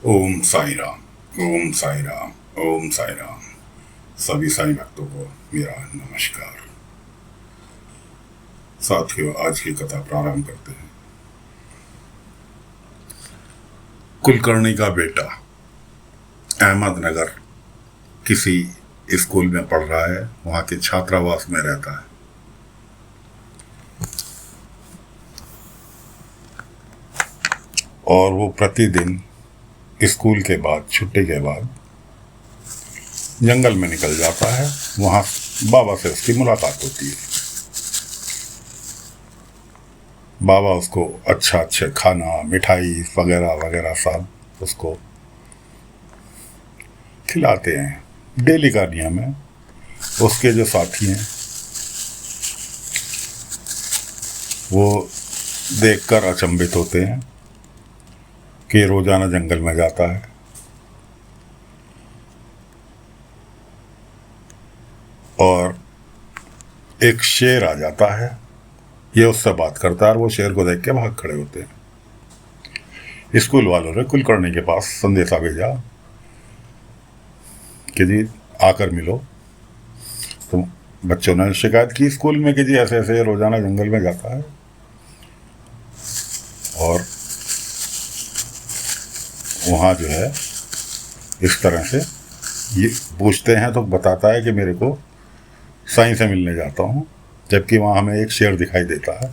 ओम साई राम। ओम साई राम। ओम साई राम। सभी साई भक्तों को मेरा नमस्कार। साथियों, आज की कथा प्रारंभ करते हैं। कुलकर्णी का बेटा अहमदनगर किसी स्कूल में पढ़ रहा है, वहां के छात्रावास में रहता है। और वो प्रतिदिन स्कूल के बाद, छुट्टी के बाद जंगल में निकल जाता है। वहां बाबा से उसकी मुलाकात होती है। बाबा उसको अच्छे खाना, मिठाई वगैरह वगैरह सब उसको खिलाते हैं। डेली का नियम है। उसके जो साथी हैं वो देखकर अचंभित होते हैं कि रोजाना जंगल में जाता है और एक शेर आ जाता है। ये उससे बात करता है और वो शेर को देख के भाग खड़े होते हैं। स्कूल वालों ने कुलकर्णी के पास संदेशा भेजा कि जी आकर मिलो। तो बच्चों ने शिकायत की स्कूल में कि जी ऐसे ऐसे रोजाना जंगल में जाता है और वहाँ जो है इस तरह से ये पूछते हैं तो बताता है कि मेरे को साईं से मिलने जाता हूँ, जबकि वहाँ हमें एक शेर दिखाई देता है।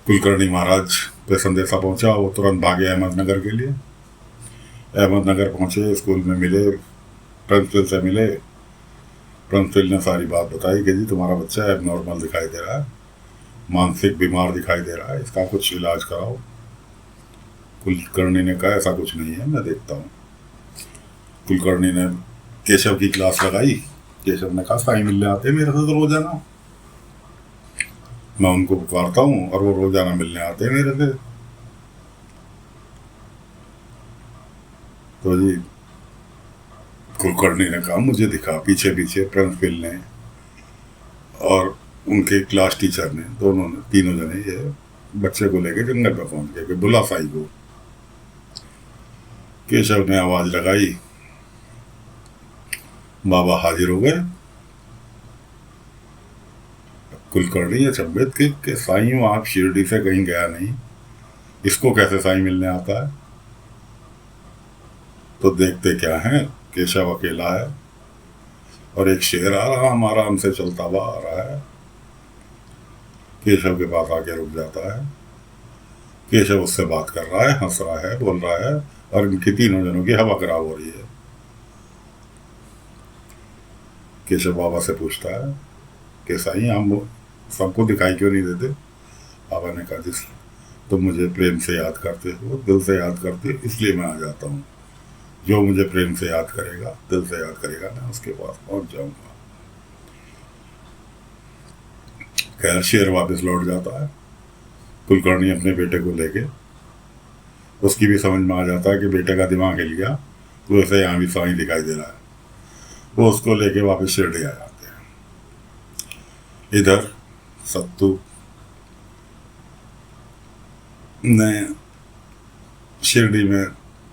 कुलकर्णी महाराज पे संदेशा पहुंचा। वो तुरंत भागे अहमदनगर के लिए। अहमदनगर पहुंचे, स्कूल में मिले, प्रिंसिपल से मिले। प्रिंसिपल ने सारी बात बताई कि जी तुम्हारा बच्चा एबनॉर्मल दिखाई दे रहा है, मानसिक बीमार दिखाई दे रहा है, इसका कुछ इलाज कराओ। कुलकर्णी ने कहा ऐसा कुछ नहीं है, मैं देखता हूँ। कुलकर्णी ने केशव की क्लास लगाई। केशव ने कहा साईं मिलने आते मेरे से तो रोजाना, मैं उनको पुकारता हूँ और वो रोजाना मिलने आते हैं मेरे से। तो जी कुलकर्णी ने कहा मुझे दिखा। पीछे पीछे प्रिंसिपल ने और उनके क्लास टीचर ने, दोनों ने, तीनों जने ये बच्चे को लेके जंगल में पहुंच गए कि बुला साई को। केशव ने आवाज लगाई, बाबा हाजिर हो गए। कुलकर्णी अचंभित कि साईं आप शिरडी से कहीं गया नहीं, इसको कैसे साईं मिलने आता है। तो देखते क्या है, केशव अकेला है और एक शेर आ रहा हमारा हमसे चलता हुआ आ रहा है। केशव के पास आके रुक जाता है। केशव उससे बात कर रहा है, हंस रहा है, बोल रहा है और इनकी तीनों जनों की हवा खराब हो रही है। केशव बाबा से पूछता है कि साईं हम सबको दिखाई क्यों नहीं देते। बाबा ने कहा जिस तुम मुझे प्रेम से याद करते हो, दिल से याद करते हो, इसलिए मैं आ जाता हूँ। जो मुझे प्रेम से याद करेगा, दिल से याद करेगा, मैं उसके पास पहुंच जाऊंगा। खैर शेर वापस लौट जाता है। कुलकर्णी अपने बेटे को लेके, उसकी भी समझ में आ जाता है कि बेटे का दिमाग हिल गया, तो वैसे यहाँ भी साईं दिखाई दे रहा है। वो उसको लेके वापस शिरडी आ जाते हैं। इधर सत्तू ने शिरडी में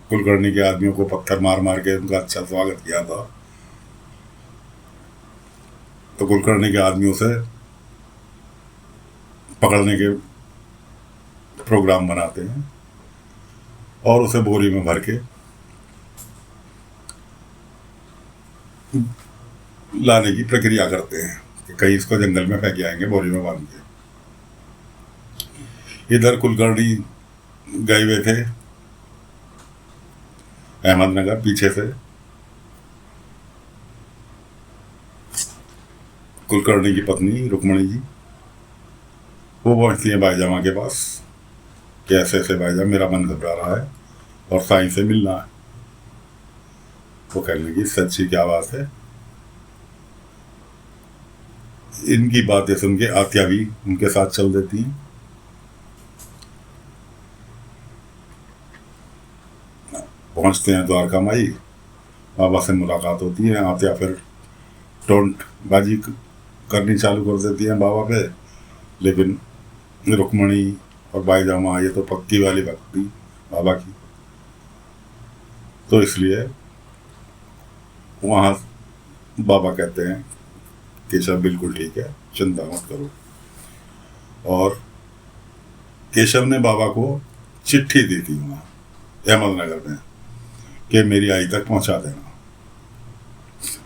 कुलकर्णी के आदमियों को पत्थर मार मार के उनका अच्छा स्वागत किया था। तो कुलकर्णी के आदमियों से पकड़ने के प्रोग्राम बनाते हैं और उसे बोरी में भर के लाने की प्रक्रिया करते हैं कि कहीं इसको जंगल में फेंक आएंगे बोरी में बांध के। इधर कुलकर्णी गए हुए थे अहमदनगर। पीछे से कुलकर्णी की पत्नी रुक्मणी जी वो पहुंचती है बाईजामा के पास कि ऐसे ऐसे भाईजान मेरा मन घबरा रहा है और साईं से मिलना है। वो कहने लगी सच्ची क्या बात है। इनकी बातें सुन के आत्या भी उनके साथ चल देती हैं। पहुंचते हैं द्वारका माई। बाबा से मुलाकात होती है। आत्या फिर टोंट बाजी करनी चालू कर देती है बाबा पे, लेकिन रुक्मणी और बाईजामा ये तो पक्की वाली भक्ति बाबा की। तो इसलिए वहाँ बाबा कहते हैं केशव बिल्कुल ठीक है, चिंता मत करो। और केशव ने बाबा को चिट्ठी दी थी वहाँ अहमदनगर में कि मेरी आई तक पहुँचा देना।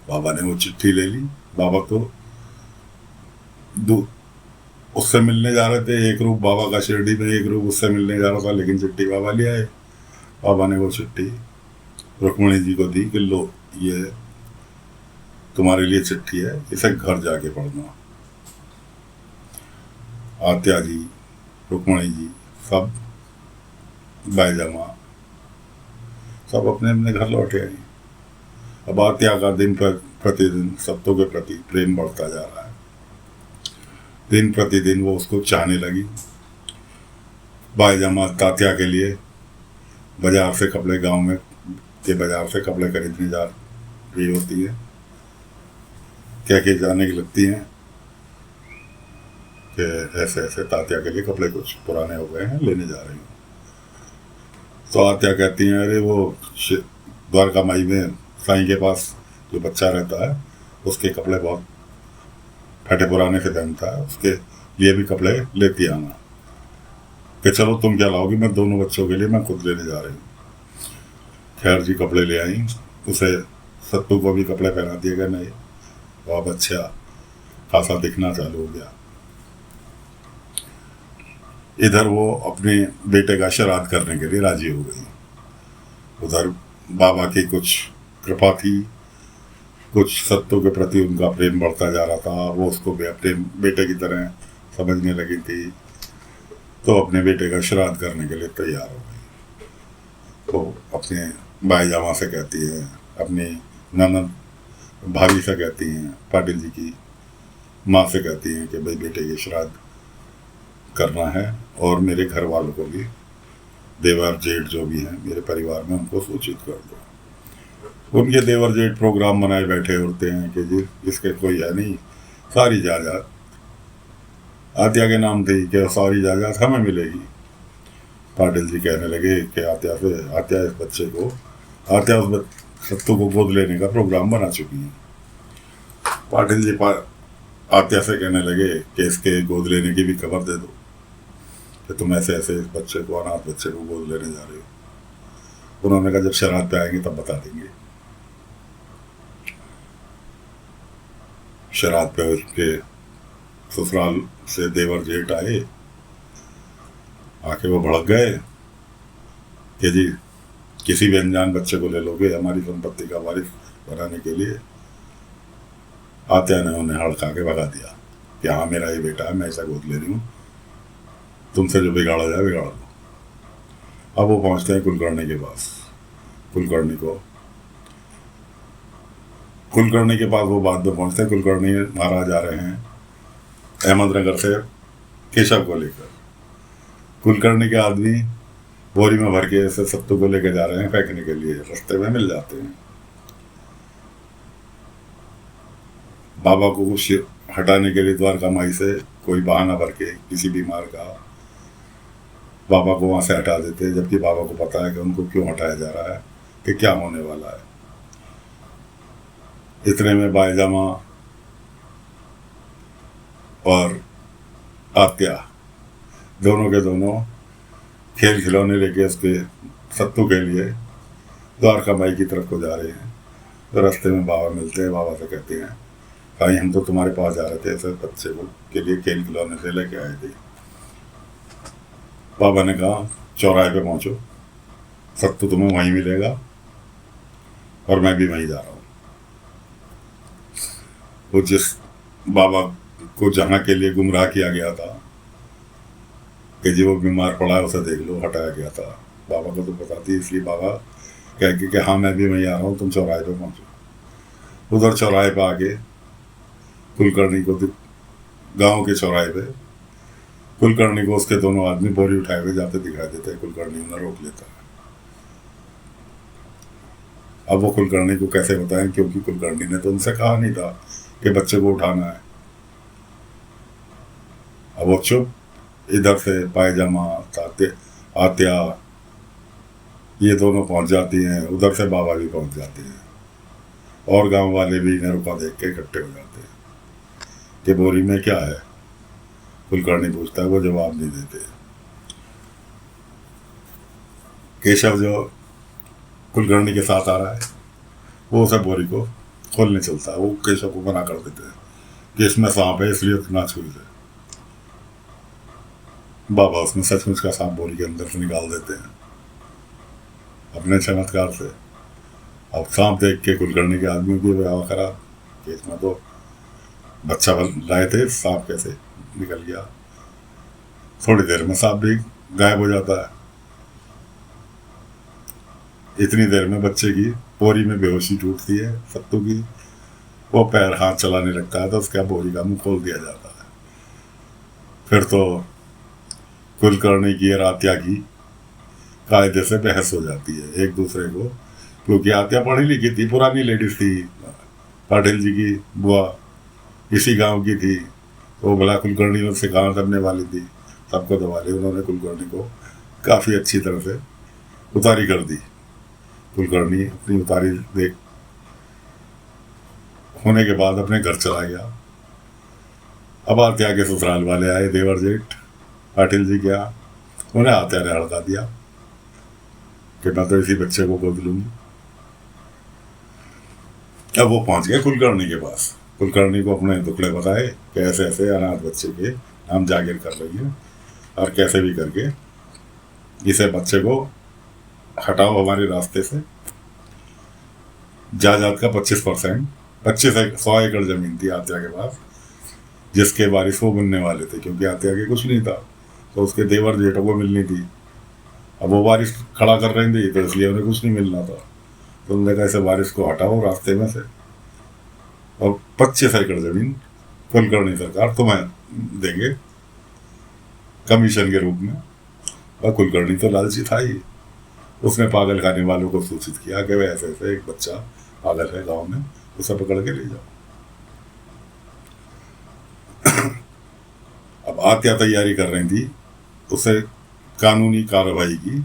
बाबा ने वो चिट्ठी ले ली। बाबा तो उससे मिलने जा रहे थे, एक रूप बाबा का शिरडी में, एक रूप उससे मिलने जा रहा था, लेकिन चिट्ठी बाबा ले आए। बाबा ने वो चिट्ठी रुक्मणी जी को दी कि लो, ये तुम्हारे लिए चिट्ठी है, इसे घर जाके पढ़ना। आत्या जी, रुक्मणी जी, सब बाईजामा सब अपने अपने घर लौटे आई। अब आत्या का दिन पर प्रतिदिन सत्तों के प्रति प्रेम बढ़ता जा रहा है। दिन प्रतिदिन वो उसको चाहने लगी। बाईजामा तात्या के लिए बाजार से कपड़े, गांव में के बाजार से कपड़े खरीदने जा रही होती है। क्या के जाने की लगती हैं कि ऐसे ऐसे तात्या के लिए कपड़े कुछ पुराने हो गए हैं, लेने जा रही हूँ। तो आत्या कहती हैं, अरे वो द्वारका माई में साईं के पास जो बच्चा रहता है, उसके कपड़े बहुत फटे पुराने से पहनता है, उसके लिए भी कपड़े लेती आना। कि चलो तुम क्या लाओगी, मैं दोनों बच्चों के लिए मैं खुद लेने जा रही हूँ। खैर जी कपड़े ले आई। उसे सत्तू को भी कपड़े पहना दिए गए। नहीं, वह बच्चा खासा दिखना चालू हो गया। इधर वो अपने बेटे का श्राद्ध करने के लिए राजी हो गई। उधर बाबा की कुछ कृपा थी, कुछ सत्तू के प्रति उनका प्रेम बढ़ता जा रहा था। वो उसको अपने बेटे की तरह समझने लगी थी। तो अपने बेटे का श्राद्ध करने के लिए तैयार हो गई। तो अपने बाईजामा से कहती है, अपनी ननद भाभी से कहती हैं, पाटिल जी की माँ से कहती हैं कि भाई बेटे के श्राद्ध करना है और मेरे घर वालों को भी, देवर जेठ जो भी हैं मेरे परिवार में, उनको सूचित कर दो। उनके देवर जेठ प्रोग्राम बनाए बैठे होते हैं कि जी इसके कोई है नहीं, सारी जायदाद आत्या के नाम थी कि सारी जायदाद हमें मिलेगी। पाटिल जी कहने लगे कि आत्या इस बच्चे को, आत्या उस सत्तू को गोद लेने का प्रोग्राम बना चुकी है। पाटिल जी आत्या से कहने लगे कि इसके गोद लेने की भी खबर दे दो कि तुम ऐसे ऐसे इस बच्चे को, अनाथ बच्चे को गोद लेने जा रहे हो। उन्होंने कहा जब श्राद्ध पे आएंगे तब बता देंगे। श्राद्ध पे उसके ससुराल से देवर जेठ आए। आके वो भड़क गए कि जी किसी भी अनजान बच्चे को ले लोगे हमारी संपत्ति का वारिस बनाने के लिए। आत्या ने उन्हें हड़का के भगा दिया कि हाँ मेरा ही बेटा है, मैं ऐसा गोद ले रही हूँ, तुमसे जो बिगाड़ा जाए बिगाड़ दो। अब वो पहुंचते हैं कुलकर्णी के पास। कुलकर्णी के पास वो बाद में पहुंचते हैं। कुलकर्णी महाराज आ रहे हैं अहमदनगर से केशव को लेकर। कुलकर्णी के आदमी बोरी में भर के ऐसे सत्तू को लेकर जा रहे हैं फेंकने के लिए, रास्ते में मिल जाते हैं। बाबा को कुछ हटाने के लिए द्वारका माई से कोई बहाना भर के किसी बीमार का बाबा को वहां से हटा देते हैं, जबकि बाबा को पता है कि उनको क्यों हटाया जा रहा है, कि क्या होने वाला है। इतने में बाईजामा और आत्या दोनों के दोनों खेल खिलौने लेके उसके सत्तू के लिए द्वारका माई की तरफ को जा रहे हैं। तो रास्ते में बाबा मिलते हैं। बाबा से कहते हैं, भाई हम तो तुम्हारे पास जा रहे थे, ऐसे बच्चे को के लिए खेल खिलौने से लेके आए थे। बाबा ने कहा चौराहे पे पहुंचो, सत्तू तुम्हें वहीं मिलेगा और मैं भी वहीं जा रहा हूँ। वो जिस बाबा को जहाँ के लिए गुमराह किया गया था कि जी वो बीमार पड़ा है उसे देख लो, हटाया गया था, बाबा को तो पता थी, इसलिए बाबा कह के कि हाँ मैं भी वहीं आ रहा हूँ, तुम चौराहे पे पहुँचो। उधर चौराहे पे आके कुलकर्णी को, गांव के चौराहे पे कुलकर्णी को उसके दोनों आदमी बोरी उठाए हुए जाते दिखाई देते हैं। कुलकर्णी उन्हें रोक लेता है। अब वो कुलकर्णी को कैसे बताएं, क्योंकि कुलकर्णी ने तो उनसे कहा नहीं था कि बच्चे को उठाना है। अब वो चुप। इधर से पायजामा, आत्या, ये दोनों पहुंच जाती हैं, उधर से बाबा भी पहुंच जाते हैं और गांव वाले भी इन्हें रुका देख के इकट्ठे हो जाते हैं कि बोरी में क्या है। कुलकर्णी पूछता है, वो जवाब नहीं देते। केशव जो कुलकर्णी के साथ आ रहा है वो उसे बोरी को खोलने चलता है। वो केशव को मना कर देते हैं कि इसमें सांप है, इसलिए ना छुई से। बाबा उसमें सचमुच का सांप बोरी के अंदर से निकाल देते हैं अपने चमत्कार से। अब सांप देख के कुलकर्णी के आदमी भी व्यवहार करा कि इसमें तो बच्चा लाए थे, सांप कैसे निकल गया। थोड़ी देर में सांप भी गायब हो जाता है। इतनी देर में बच्चे की बोरी में बेहोशी टूटती है सत्तू की। वो पैर हाथ चलाने लगता है तो उसका बोरी का मुंह खोल दिया जाता है। फिर तो कुलकर्णी की और आत्या की कायदे से बहस हो जाती है एक दूसरे को, क्योंकि आत्या पढ़ी लिखी थी, पुरानी लेडीज थी, पाटिल जी की बुआ इसी गांव की थी। वो भला कुलकर्णी में से कहाँ दबने वाली थी, सबको दबा लिया उन्होंने। कुलकर्णी को काफ़ी अच्छी तरह से उतारी कर दी। कुलकर्णी अपनी उतारी देख होने के बाद अपने घर चला गया। अब आत्या के ससुराल वाले आए, देवर जेठ पाटिल जी क्या, उन्हें आत्या ने हड़का दिया कि मैं तो इसी बच्चे को गोद लूंगी। अब वो पहुंच गए कुलकर्णी के पास। कुलकर्णी को अपने दुखड़े बताए कि ऐसे ऐसे अनाथ बच्चे के हम जागिर कर रही हैं और कैसे भी करके इसे बच्चे को हटाओ हमारे रास्ते से। जायदाद का 25%, 100 एकड़ जमीन थी आत्या के पास, जिसके वारिस वो बनने वाले थे, क्योंकि आत्या के कुछ नहीं था तो उसके देवर जेठों को मिलनी थी। अब वो वारिस खड़ा कर रहे थे तो इसलिए उन्हें कुछ नहीं मिलना था। तो उन्होंने कहा ऐसे वारिस को हटाओ रास्ते में से और 25 एकड़ जमीन कुलकर्णी सरकार तुम्हें देंगे कमीशन के रूप में। और कुलकर्णी तो लालची था ही। उसने पागल खाने वालों को सूचित किया कि वह ऐसे ऐसे एक बच्चा पागल है गांव में, उसे पकड़ के ले जाओ। अब आत्या तैयारी कर रही थी उसे कानूनी कार्रवाई की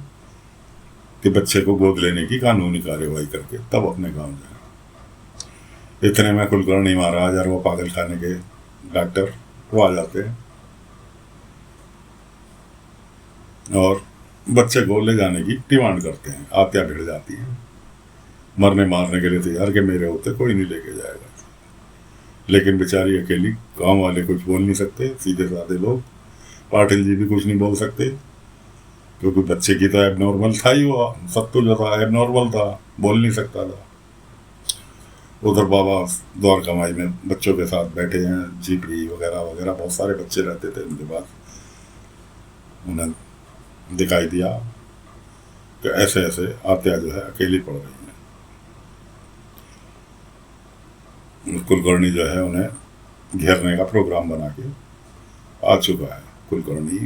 कि बच्चे को गोद लेने की कानूनी कार्रवाई करके तब अपने गांव जाए। इतने में कुलकर्णी महाराज और वो पागल खाने के डॉक्टर वो आ जाते हैं और बच्चे को ले जाने की डिमांड करते हैं। आत्या भिड़ जाती है, मरने मारने के लिए तैयार कि मेरे होते कोई नहीं लेके जाएगा। लेकिन बेचारी अकेली, गांव वाले कुछ बोल नहीं सकते, सीधे साधे लोग। पाटिल जी भी कुछ नहीं बोल सकते क्योंकि बच्चे की तो एबनॉर्मल था ही, वो सत्तू जो था एबनॉर्मल था, बोल नहीं सकता था। उधर बाबा द्वार कमाई में बच्चों के साथ बैठे हैं, जीपरी वगैरह वगैरह बहुत सारे बच्चे रहते थे उनके पास। उन्हें दिखाई दिया कि ऐसे ऐसे आत्या जो है अकेली पड़ रही है। कुलकर्णी जो है उन्हें घेरने का प्रोग्राम बना के आ चुका है। कुलकर्णी,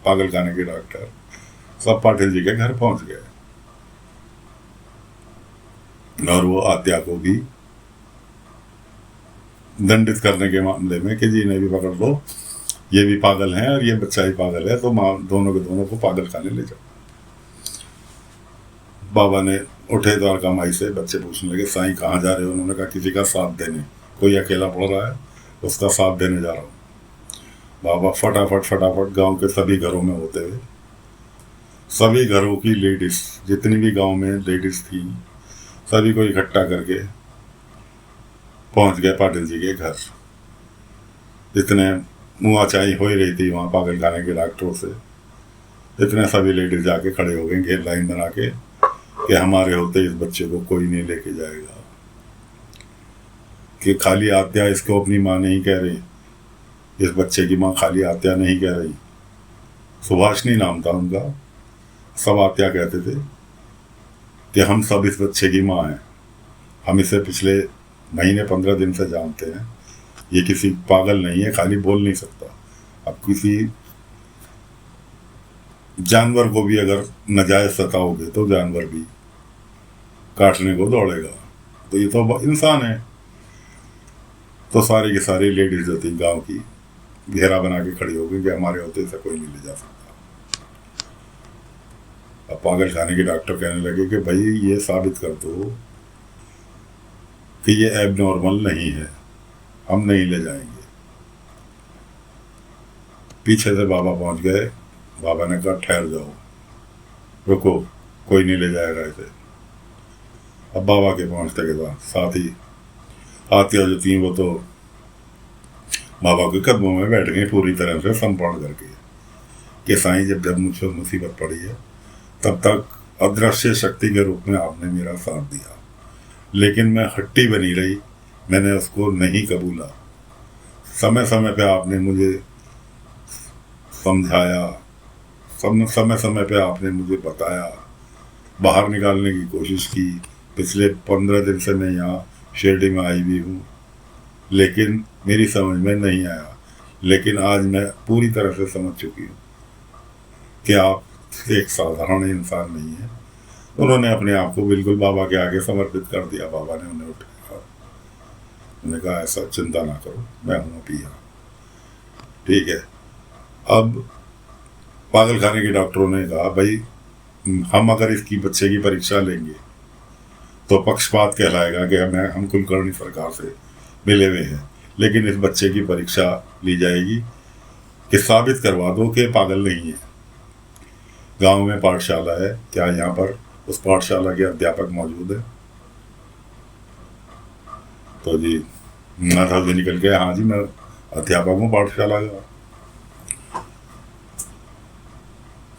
पागल खाने के डॉक्टर सब पाटिल जी के घर पहुंच गए और वो आत्या को भी दंडित करने के मामले में कि जी इन्हें भी पकड़ लो, ये भी पागल हैं और ये बच्चा ही पागल है, तो दोनों के दोनों को पागल खाने ले जाओ। बाबा ने उठे द्वारका माई से बच्चे पूछने लगे, साईं कहाँ जा रहे हो? उन्होंने कहा किसी का साथ देने, कोई अकेला पड़ रहा है उसका साथ देने जा रहा हूँ। बाबा फटाफट गांव के सभी घरों में होते हुए सभी घरों की लेडीज, जितनी भी गांव में लेडीज थी, सभी को इकट्ठा करके पहुंच गए पाटिल जी के घर। इतने मुआचाई हो ही रही थी वहाँ पागल खाने के डॉक्टरों से, इतने सभी लेडीज जाके खड़े हो गए घेर लाइन बना के कि हमारे होते इस बच्चे को कोई नहीं लेके जाएगा। कि खाली आत्या इसको अपनी माँ नहीं कह रही, इस बच्चे की माँ खाली आत्या नहीं कह रही, सुभाषनी नाम था उनका, सब आत्या कहते थे कि हम सब इस बच्चे की माँ हैं। हम इसे पिछले महीने 15 दिन से जानते हैं, ये किसी पागल नहीं है, खाली बोल नहीं सकता। अब किसी जानवर को भी अगर नाजायज सताओगे तो जानवर भी काटने को दौड़ेगा, तो ये तो इंसान है। तो सारी की सारी लेडीज जो थी गांव की घेरा बना के खड़ी हो गई कि हमारे होते से कोई नहीं ले जा सकता। अब पागल खाने के डॉक्टर कहने लगे कि भाई ये साबित कर दो कि ये एबनॉर्मल नहीं है, हम नहीं ले जाएंगे। पीछे से बाबा पहुंच गए। बाबा ने कहा ठहर जाओ, रुको, कोई नहीं ले जाएगा इसे। अब बाबा के पहुंचने के बाद साथ ही आतिया जो थी वो तो बाबा के कदमों में बैठ गई पूरी तरह से समर्पण करके कि साईं जब जब मुझ पर मुसीबत पड़ी है तब तक अदृश्य शक्ति के रूप में आपने मेरा साथ दिया, लेकिन मैं हट्टी बनी रही, मैंने उसको नहीं कबूला। समय समय पे आपने मुझे समझाया, समय समय पे आपने मुझे बताया, बाहर निकालने की कोशिश की। पिछले 15 दिन से मैं यहाँ शिरडी में आई भी हूँ, लेकिन मेरी समझ में नहीं आया। लेकिन आज मैं पूरी तरह से समझ चुकी हूँ कि आप एक साधारण इंसान नहीं है। उन्होंने अपने आप को बिल्कुल बाबा के आगे समर्पित कर दिया। बाबा ने उन्हें उठाया, उन्होंने कहा ऐसा चिंता ना करो, मैं हूँ अभी यहाँ, ठीक है। अब पागल खाने के डॉक्टरों ने कहा भाई हम अगर इसकी बच्चे की परीक्षा लेंगे तो पक्षपात कहलाएगा कि हम कुलकर्णी सरकार से मिले हुए हैं, लेकिन इस बच्चे की परीक्षा ली जाएगी कि साबित करवा दो कि पागल नहीं है। गांव में पाठशाला है, क्या यहाँ पर उस पाठशाला के अध्यापक मौजूद है? तो जी नाथा जी निकल के, हाँ जी मैं अध्यापक हूँ पाठशाला का।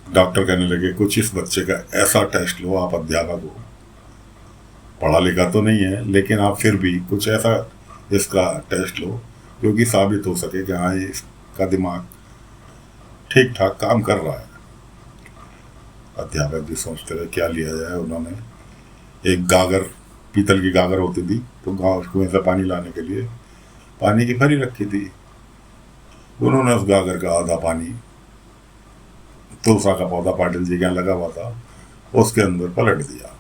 डॉक्टर कहने लगे कुछ इस बच्चे का ऐसा टेस्ट लो, आप अध्यापक हो, पढ़ा लिखा तो नहीं है, लेकिन आप फिर भी कुछ ऐसा इसका टेस्ट लो क्योंकि साबित हो सके कि हाँ इसका दिमाग ठीक ठाक काम कर रहा है। अध्यापक भी सोचते रहे क्या लिया जाए। उन्होंने एक गागर, पीतल की गागर होती थी, तो गाँव कुएं से पानी लाने के लिए पानी की भरी रखी थी। उन्होंने उस गागर का आधा पानी, तुलसा का पौधा पाटिल जी के यहाँ लगा हुआ था, उसके अंदर पलट दिया।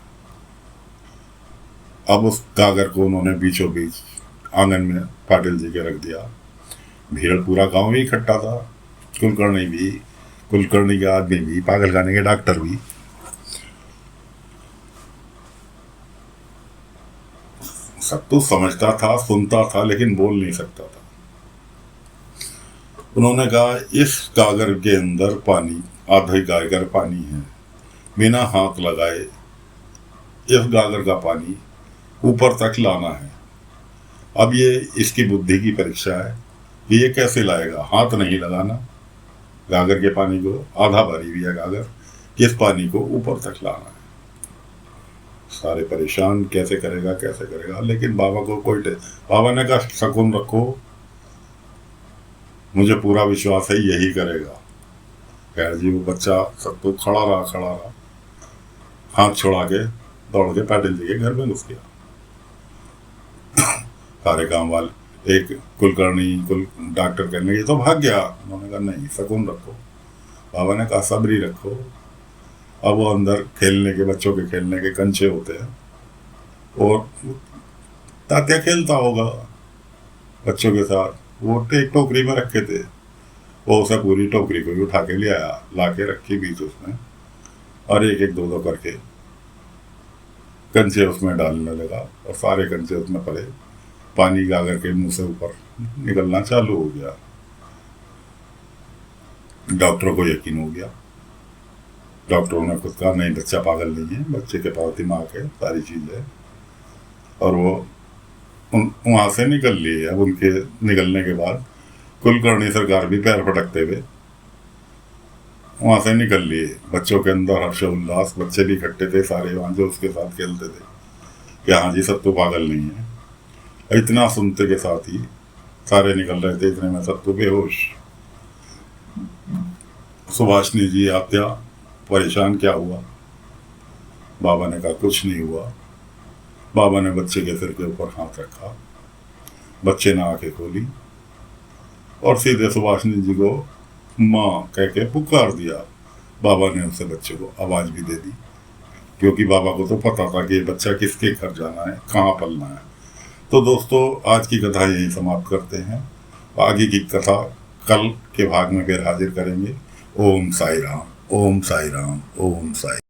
अब उस गागर को उन्होंने बीचों बीच आंगन में पाटिल जी के रख दिया। भीड़ पूरा गांव ही इकट्ठा था, कुलकर्णी के आदमी भी, पागल खाने के डॉक्टर भी। सब तो समझता था, सुनता था, लेकिन बोल नहीं सकता था। उन्होंने कहा इस गागर के अंदर पानी, आधे गागर पानी है, बिना हाथ लगाए इस गागर का पानी ऊपर तक लाना है। अब ये इसकी बुद्धि की परीक्षा है कि ये कैसे लाएगा। हाथ नहीं लगाना, गागर के पानी को, आधा भरी हुई है गागर, इस पानी को ऊपर तक लाना है। सारे परेशान, कैसे करेगा। लेकिन बाबा को बाबा ने कहा सुकून रखो, मुझे पूरा विश्वास है यही करेगा। खैर जी वो बच्चा सब तो खड़ा रहा, हाथ छोड़ा के दौड़ के पाटिल जी के घर में घुस गया। सारे गांव वाले, एक कुलकर्णी डॉक्टर कहने लगे तो भाग गया। उन्होंने कहा नहीं, सुकून रखो। बाबा ने कहा सब्री रखो। अब वो अंदर खेलने के, बच्चों के खेलने के कंचे होते हैं, और तात्या खेलता होगा बच्चों के साथ, वो एक टोकरी में रखे थे, वो उसे पूरी टोकरी को भी उठा के ले आया, ला के रखी बीच उसमें, और एक एक दो करके कंचे उसमें डालने लगा, और सारे कंचे उसमें पड़े। पानी गागर के मुंह से ऊपर निकलना चालू हो गया। डॉक्टरों को यकीन हो गया। डॉक्टरों ने खुद कहा नहीं, बच्चा पागल नहीं है, बच्चे के पास दिमाग है, सारी चीज है। और वो वहां से निकल लिए। अब उनके निकलने के बाद कुलकर्णी सरकार भी पैर फटकते हुए वहां से निकल लिए। बच्चों के अंदर हर्षोल्लास, बच्चे भी इकट्ठे थे सारे वहां जो उसके साथ खेलते थे कि हाँ जी सत्तू पागल नहीं है। इतना सुनते के साथ ही सारे निकल रहे थे, इतने में सत्तू बेहोश। सुभाषनी जी आत्या परेशान, क्या हुआ? बाबा ने कहा कुछ नहीं हुआ। बाबा ने बच्चे के सिर के ऊपर हाथ रखा, बच्चे ने आंखें खोली और सीधे सुभाषनी जी को माँ कह के पुकार दिया। बाबा ने उसे बच्चे को आवाज भी दे दी, क्योंकि बाबा को तो पता था कि ये बच्चा किसके घर जाना है, कहाँ पलना है। तो दोस्तों आज की कथा यहीं समाप्त करते हैं। आगे की कथा कल के भाग में फिर हाजिर करेंगे। ओम साई राम, ओम साई राम, ओम साई।